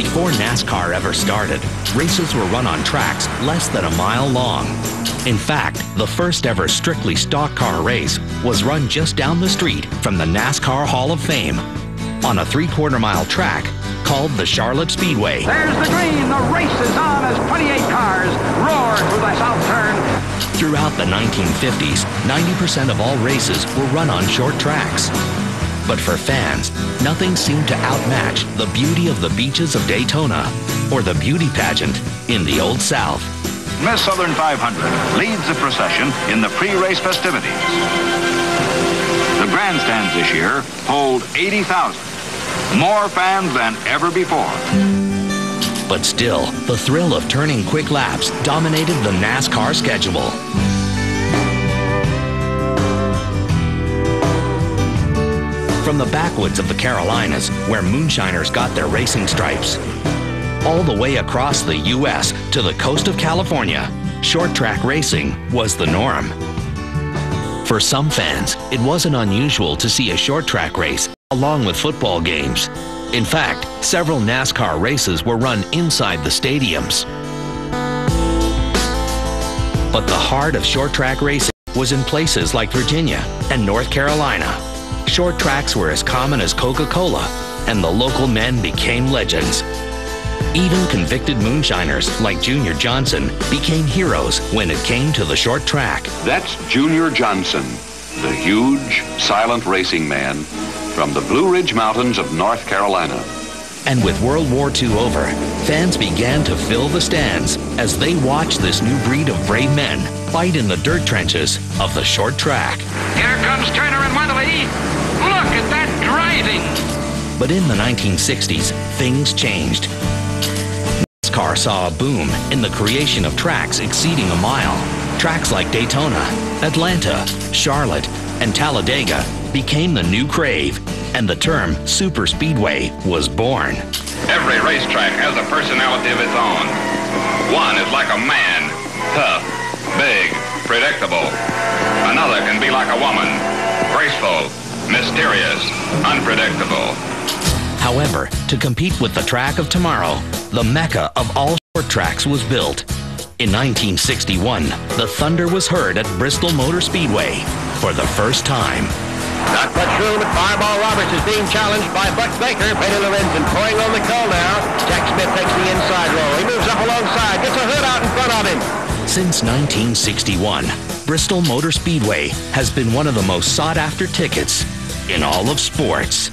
Before NASCAR ever started, races were run on tracks less than a mile long. In fact, the first ever strictly stock car race was run just down the street from the NASCAR Hall of Fame on a 3/4-mile track called the Charlotte Speedway. There's the green. The race is on as 28 cars roar through the south turn. Throughout the 1950s, 90% of all races were run on short tracks. But for fans, nothing seemed to outmatch the beauty of the beaches of Daytona or the beauty pageant in the Old South. Miss Southern 500 leads the procession in the pre-race festivities. The grandstands this year hold 80,000, more fans than ever before. But still, the thrill of turning quick laps dominated the NASCAR schedule. From the backwoods of the Carolinas, where moonshiners got their racing stripes, all the way across the U.S. to the coast of California, short track racing was the norm. For some fans, it wasn't unusual to see a short track race along with football games. In fact, several NASCAR races were run inside the stadiums. But the heart of short track racing was in places like Virginia and North Carolina. Short tracks were as common as Coca-Cola, and the local men became legends. Even convicted moonshiners like Junior Johnson became heroes when it came to the short track. That's Junior Johnson, the huge, silent racing man from the Blue Ridge Mountains of North Carolina. And with World War II over, fans began to fill the stands as they watched this new breed of brave men fight in the dirt trenches of the short track. Here comes Turner and Weatherly. Look at that driving. But in the 1960s, things changed. NASCAR saw a boom in the creation of tracks exceeding a mile. Tracks like Daytona, Atlanta, Charlotte, and Talladega became the new crave, and the term super speedway was born. Every racetrack has a personality of its own. One is like a man, tough, big, predictable. Another can be like a woman, graceful, mysterious, unpredictable. However, to compete with the track of tomorrow, the mecca of all short tracks was built. In 1961, the thunder was heard at Bristol Motor Speedway for the first time. Not much room at Fireball Roberts is being challenged by Buck Baker. Benny Lorenzen pouring on the coal now. Jack Smith takes the inside roll. He moves up alongside, gets a hood out in front of him. Since 1961, Bristol Motor Speedway has been one of the most sought-after tickets in all of sports.